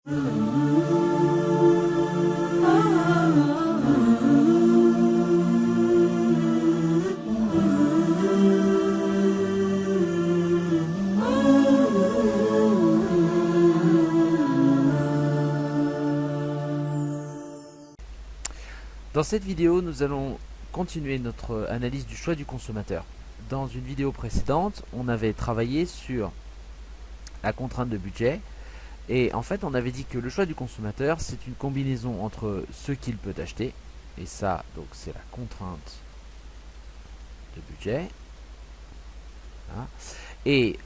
Dans cette vidéo, nous allons continuer notre analyse du choix du consommateur. Dans une vidéo précédente, on avait travaillé sur la contrainte de budget et en fait, on avait dit que le choix du consommateur, c'est une combinaison entre ce qu'il peut acheter, et ça, donc c'est la contrainte de budget, hein, et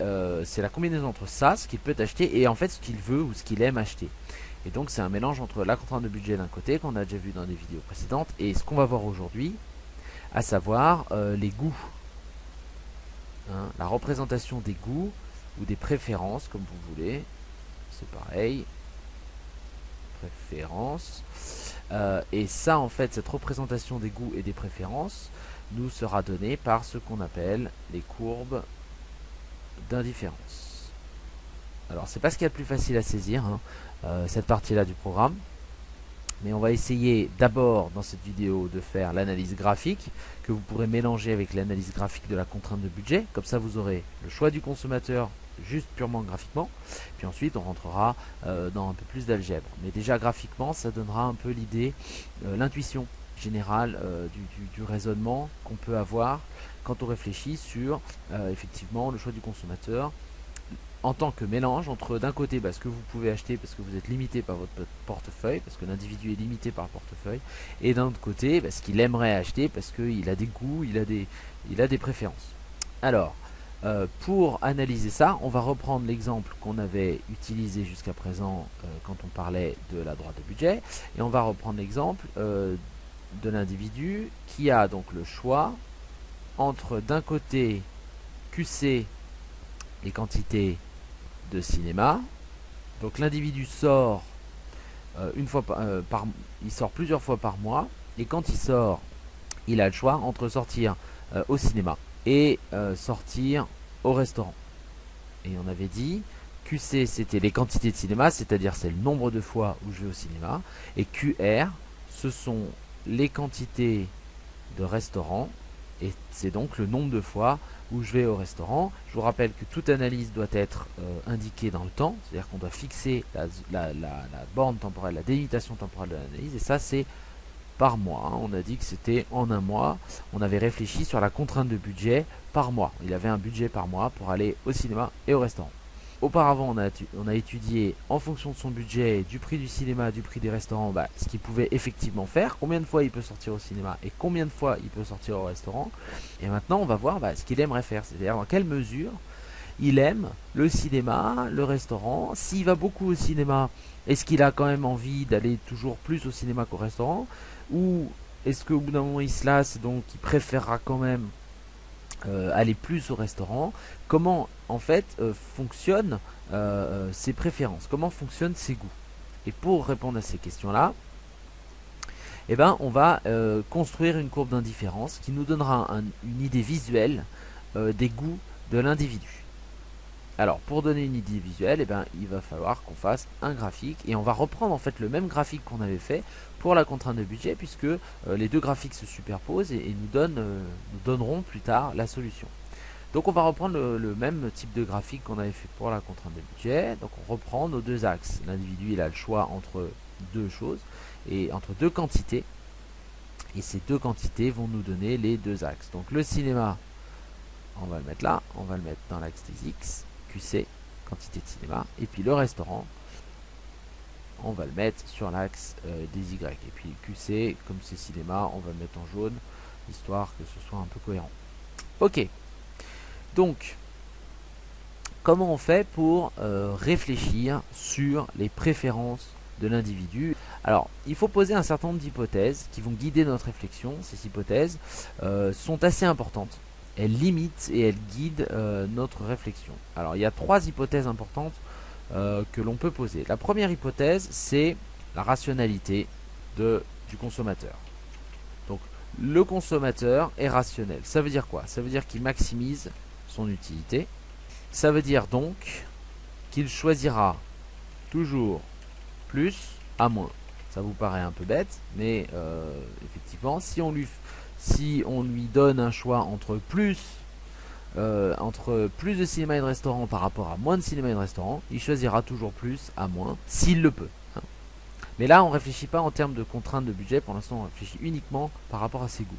c'est la combinaison entre ça, ce qu'il peut acheter, et en fait ce qu'il veut ou ce qu'il aime acheter. Et donc c'est un mélange entre la contrainte de budget d'un côté, qu'on a déjà vu dans des vidéos précédentes, et ce qu'on va voir aujourd'hui, à savoir les goûts. Hein, la représentation des goûts ou des préférences, comme vous voulez. C'est pareil. Préférences. Et ça, en fait, cette représentation des goûts et des préférences nous sera donnée par ce qu'on appelle les courbes d'indifférence. Alors, c'est pas ce qu'il y a de plus facile à saisir, hein, cette partie-là du programme. Mais on va essayer d'abord dans cette vidéo de faire l'analyse graphique que vous pourrez mélanger avec l'analyse graphique de la contrainte de budget. Comme ça vous aurez le choix du consommateur juste purement graphiquement. Puis ensuite on rentrera dans un peu plus d'algèbre. Mais déjà graphiquement ça donnera un peu l'idée, l'intuition générale du raisonnement qu'on peut avoir quand on réfléchit sur effectivement le choix du consommateur en tant que mélange entre d'un côté ce que vous pouvez acheter parce que vous êtes limité par votre portefeuille, parce que l'individu est limité par le portefeuille, et d'un autre côté ce qu'il aimerait acheter parce qu'il a des goûts, il a des préférences. Alors, pour analyser ça, on va reprendre l'exemple qu'on avait utilisé jusqu'à présent quand on parlait de la droite de budget, et on va reprendre l'exemple de l'individu qui a donc le choix entre d'un côté QC, les quantités de cinéma. Donc l'individu sort une fois il sort plusieurs fois par mois, et quand il sort, il a le choix entre sortir au cinéma et sortir au restaurant. Et on avait dit QC c'était les quantités de cinéma, c'est-à-dire c'est le nombre de fois où je vais au cinéma, et QR ce sont les quantités de restaurants, et c'est donc le nombre de fois où je vais au restaurant. Je vous rappelle que toute analyse doit être indiquée dans le temps, c'est-à-dire qu'on doit fixer la borne temporelle, la délimitation temporelle de l'analyse, et ça c'est par mois. On a dit que c'était en un mois. On avait réfléchi sur la contrainte de budget par mois. Il avait un budget par mois pour aller au cinéma et au restaurant. Auparavant, on a étudié en fonction de son budget, du prix du cinéma, du prix des restaurants, ce qu'il pouvait effectivement faire, combien de fois il peut sortir au cinéma et combien de fois il peut sortir au restaurant. Et maintenant, on va voir ce qu'il aimerait faire, c'est-à-dire dans quelle mesure il aime le cinéma, le restaurant. S'il va beaucoup au cinéma, est-ce qu'il a quand même envie d'aller toujours plus au cinéma qu'au restaurant, ou est-ce qu'au bout d'un moment il se lasse, donc il préférera quand même aller plus au restaurant? Comment en fait fonctionnent ses préférences, comment fonctionnent ses goûts? Et pour répondre à ces questions là, on va construire une courbe d'indifférence qui nous donnera une idée visuelle des goûts de l'individu. Alors pour donner une idée visuelle, il va falloir qu'on fasse un graphique, et on va reprendre en fait le même graphique qu'on avait fait pour la contrainte de budget, puisque les deux graphiques se superposent et nous donneront plus tard la solution. Donc on va reprendre le même type de graphique qu'on avait fait pour la contrainte de budget. Donc on reprend nos deux axes. L'individu il a le choix entre deux choses, et entre deux quantités, et ces deux quantités vont nous donner les deux axes. Donc le cinéma, on va le mettre là, on va le mettre dans l'axe des X, QC, quantité de cinéma, et puis le restaurant, on va le mettre sur l'axe des Y, et puis QC, comme c'est cinéma, on va le mettre en jaune, histoire que ce soit un peu cohérent. Ok, donc, comment on fait pour réfléchir sur les préférences de l'individu? Alors, il faut poser un certain nombre d'hypothèses qui vont guider notre réflexion. Ces hypothèses sont assez importantes. Elles limitent et elles guident notre réflexion. Alors, il y a trois hypothèses importantes que l'on peut poser. La première hypothèse, c'est la rationalité du consommateur. Donc, le consommateur est rationnel. Ça veut dire quoi? Ça veut dire qu'il maximise son utilité. Ça veut dire donc qu'il choisira toujours plus, à moins. Ça vous paraît un peu bête, mais effectivement, si on lui donne un choix entre plus de cinéma et de restaurant par rapport à moins de cinéma et de restaurant, il choisira toujours plus à moins, s'il le peut. Hein. Mais là, on ne réfléchit pas en termes de contraintes de budget, pour l'instant, on réfléchit uniquement par rapport à ses goûts.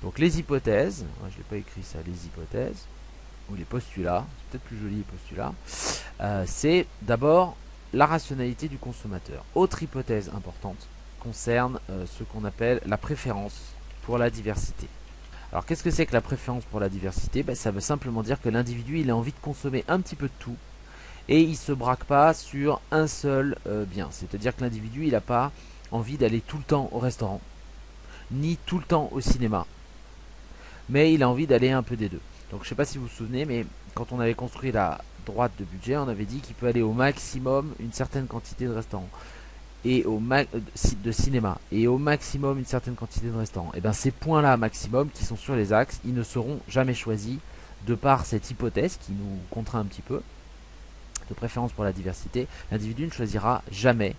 Donc les hypothèses, je ne l'ai pas écrit ça, les hypothèses, ou les postulats, c'est peut-être plus joli les postulats, c'est d'abord la rationalité du consommateur. Autre hypothèse importante concerne ce qu'on appelle la préférence pour la diversité. Alors qu'est-ce que c'est que la préférence pour la diversité? Ça veut simplement dire que l'individu il a envie de consommer un petit peu de tout et il ne se braque pas sur un seul bien. C'est-à-dire que l'individu il n'a pas envie d'aller tout le temps au restaurant, ni tout le temps au cinéma, mais il a envie d'aller un peu des deux. Donc je ne sais pas si vous vous souvenez, mais quand on avait construit la droite de budget, on avait dit qu'il peut aller au maximum une certaine quantité de restaurants et de cinéma et au maximum une certaine quantité de restaurants. Et bien ces points-là maximum qui sont sur les axes, ils ne seront jamais choisis de par cette hypothèse qui nous contraint un petit peu de préférence pour la diversité. L'individu ne choisira jamais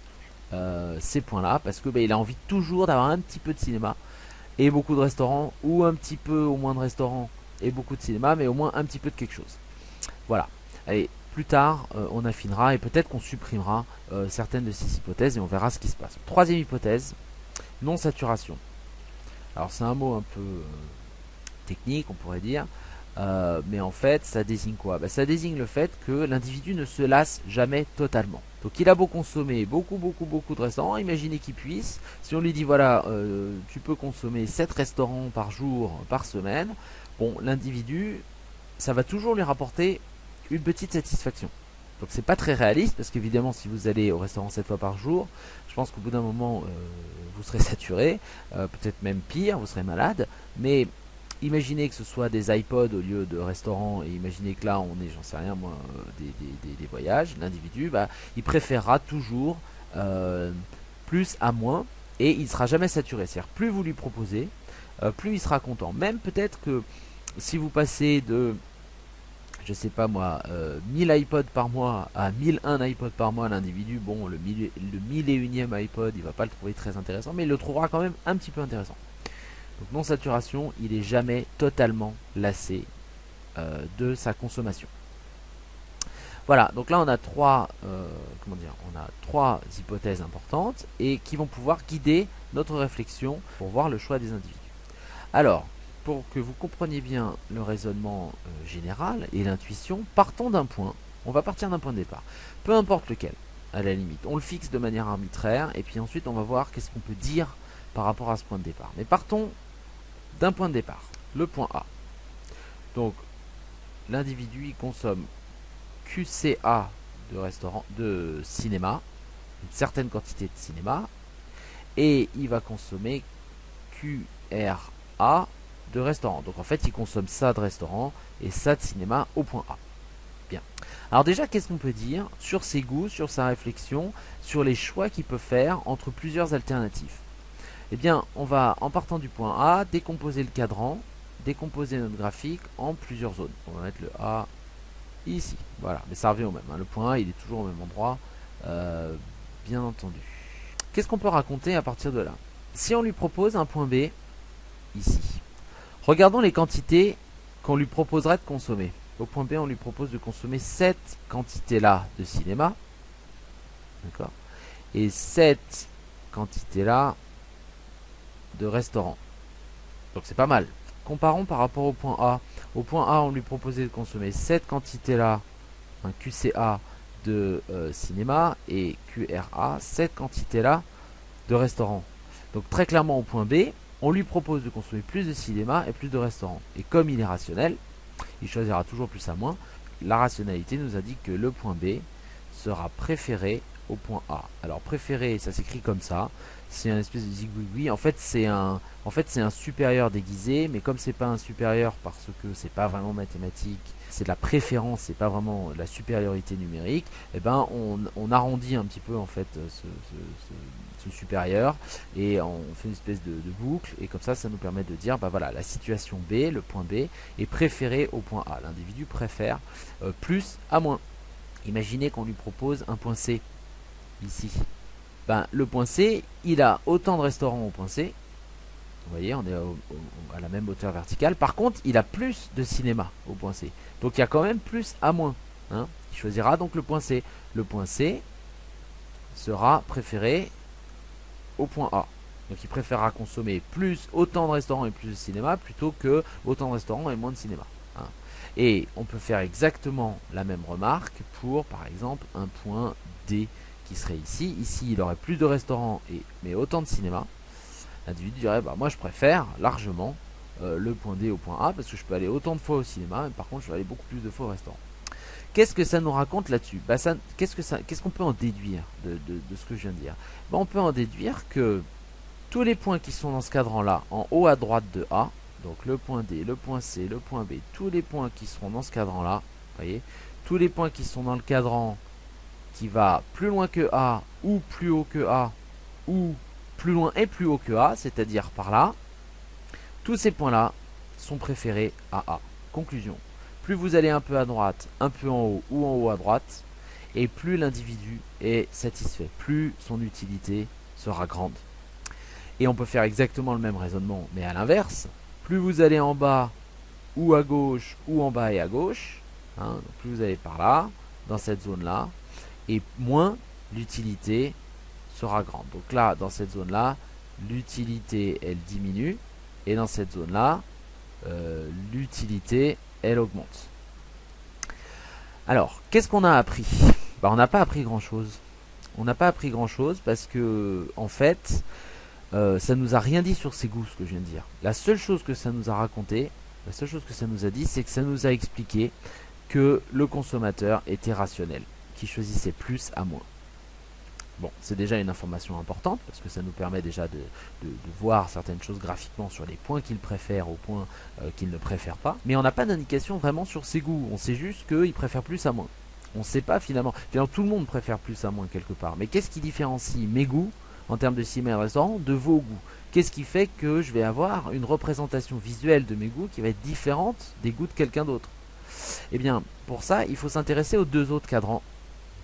ces points-là parce que il a envie toujours d'avoir un petit peu de cinéma et beaucoup de restaurants, ou un petit peu au moins de restaurants et beaucoup de cinéma, mais au moins un petit peu de quelque chose. Voilà. Allez, plus tard, on affinera et peut-être qu'on supprimera certaines de ces hypothèses et on verra ce qui se passe. Troisième hypothèse, non-saturation. Alors c'est un mot un peu technique, on pourrait dire, mais en fait, ça désigne quoi? Ça désigne le fait que l'individu ne se lasse jamais totalement. Donc il a beau consommer beaucoup de restaurants, imaginez qu'il puisse, si on lui dit voilà, tu peux consommer 7 restaurants par jour, par semaine, bon, l'individu, ça va toujours lui rapporter une petite satisfaction. Donc c'est pas très réaliste parce qu'évidemment si vous allez au restaurant 7 fois par jour, je pense qu'au bout d'un moment vous serez saturé, peut-être même pire, vous serez malade, mais imaginez que ce soit des iPods au lieu de restaurants et imaginez que là on est, j'en sais rien moi, des voyages, l'individu il préférera toujours plus à moins et il ne sera jamais saturé. C'est-à-dire plus vous lui proposez, plus il sera content. Même peut-être que si vous passez de je sais pas moi, 1000 iPods par mois à 1001 iPods par mois, l'individu, bon, le 1001ème iPod, il va pas le trouver très intéressant, mais il le trouvera quand même un petit peu intéressant. Donc non saturation, il est jamais totalement lassé de sa consommation. Voilà, donc là on a trois hypothèses importantes et qui vont pouvoir guider notre réflexion pour voir le choix des individus. Alors, pour que vous compreniez bien le raisonnement général et l'intuition, partons d'un point. On va partir d'un point de départ. Peu importe lequel, à la limite. On le fixe de manière arbitraire et puis ensuite on va voir qu'est-ce qu'on peut dire par rapport à ce point de départ. Mais partons d'un point de départ, le point A. Donc, l'individu il consomme QCA de cinéma, une certaine quantité de cinéma, et il va consommer QRA de restaurant. Donc en fait, il consomme ça de restaurant et ça de cinéma au point A. Bien. Alors déjà, qu'est-ce qu'on peut dire sur ses goûts, sur sa réflexion, sur les choix qu'il peut faire entre plusieurs alternatives? Eh bien, on va, en partant du point A, décomposer le cadran, décomposer notre graphique en plusieurs zones. On va mettre le A ici. Voilà, mais ça revient au même. Hein. Le point A, il est toujours au même endroit, bien entendu. Qu'est-ce qu'on peut raconter à partir de là? Si on lui propose un point B, ici, regardons les quantités qu'on lui proposerait de consommer. Au point B, on lui propose de consommer cette quantité-là de cinéma. D'accord. Et cette quantité-là de restaurant. Donc c'est pas mal. Comparons par rapport au point A. Au point A, on lui proposait de consommer cette quantité-là, un QCA de cinéma, et QRA, cette quantité-là de restaurant. Donc très clairement au point B, on lui propose de consommer plus de cinéma et plus de restaurants. Et comme il est rationnel, il choisira toujours plus à moins. La rationalité nous indique que le point B sera préféré au point A. Alors préféré, ça s'écrit comme ça. C'est un espèce de zigouigoui. En fait, c'est un supérieur déguisé, mais comme c'est pas un supérieur parce que c'est pas vraiment mathématique, c'est de la préférence, c'est pas vraiment la supériorité numérique. Et ben, on arrondit un petit peu en fait ce supérieur et on fait une espèce de boucle et comme ça nous permet de dire voilà, la situation B, le point B est préféré au point A. L'individu préfère plus à moins. Imaginez qu'on lui propose un point C ici. ben, le point C, il a autant de restaurants au point C. Vous voyez, on est à la même hauteur verticale. Par contre, il a plus de cinéma au point C. Donc il y a quand même plus A-. Hein. Il choisira donc le point C. Le point C sera préféré au point A. Donc il préférera consommer autant de restaurants et plus de cinéma plutôt que autant de restaurants et moins de cinéma. Hein. Et on peut faire exactement la même remarque pour par exemple un point D qui serait ici. Ici il aurait plus de restaurants mais autant de cinéma. L'individu dirait bah, moi je préfère largement le point D au point A parce que je peux aller autant de fois au cinéma, mais par contre je vais aller beaucoup plus de fois au restaurant. Qu'est-ce que ça nous raconte là-dessus? Bah, qu'est-ce qu'on peut en déduire de ce que je viens de dire? Bah, on peut en déduire que tous les points qui sont dans ce cadran-là, en haut à droite de A, donc le point D, le point C, le point B, tous les points qui seront dans ce cadran-là, voyez, tous les points qui sont dans le cadran qui va plus loin que A, ou plus haut que A, ou plus loin et plus haut que A, c'est-à-dire par là, tous ces points-là sont préférés à A. Conclusion. Plus vous allez un peu à droite, un peu en haut ou en haut à droite, et plus l'individu est satisfait, plus son utilité sera grande. Et on peut faire exactement le même raisonnement, mais à l'inverse. Plus vous allez en bas ou à gauche ou en bas et à gauche, hein, donc plus vous allez par là, dans cette zone-là, et moins l'utilité sera grande. Donc là, dans cette zone-là, l'utilité, elle diminue, et dans cette zone-là, l'utilité, elle augmente. Alors, qu'est-ce qu'on a appris? Bah, on n'a pas appris grand-chose. On n'a pas appris grand-chose parce que, en fait, ça nous a rien dit sur ces goûts, ce que je viens de dire. La seule chose que ça nous a raconté, la seule chose que ça nous a dit, c'est que ça nous a expliqué que le consommateur était rationnel, qui choisissait plus à moins. Bon, c'est déjà une information importante parce que ça nous permet déjà de voir certaines choses graphiquement sur les points qu'il préfère aux points qu'il ne préfère pas. Mais on n'a pas d'indication vraiment sur ses goûts. On sait juste qu'il préfère plus à moins. On ne sait pas finalement. Finalement, tout le monde préfère plus à moins quelque part. Mais qu'est-ce qui différencie mes goûts en termes de cinéma et de restaurant de vos goûts? Qu'est-ce qui fait que je vais avoir une représentation visuelle de mes goûts qui va être différente des goûts de quelqu'un d'autre? Eh bien, pour ça, il faut s'intéresser aux deux autres cadrans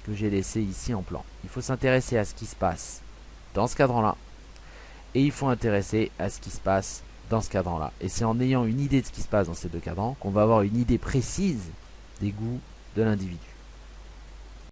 que j'ai laissé ici en plan. Il faut s'intéresser à ce qui se passe dans ce cadran-là. Et il faut intéresser à ce qui se passe dans ce cadran-là. Et c'est en ayant une idée de ce qui se passe dans ces deux cadrans qu'on va avoir une idée précise des goûts de l'individu.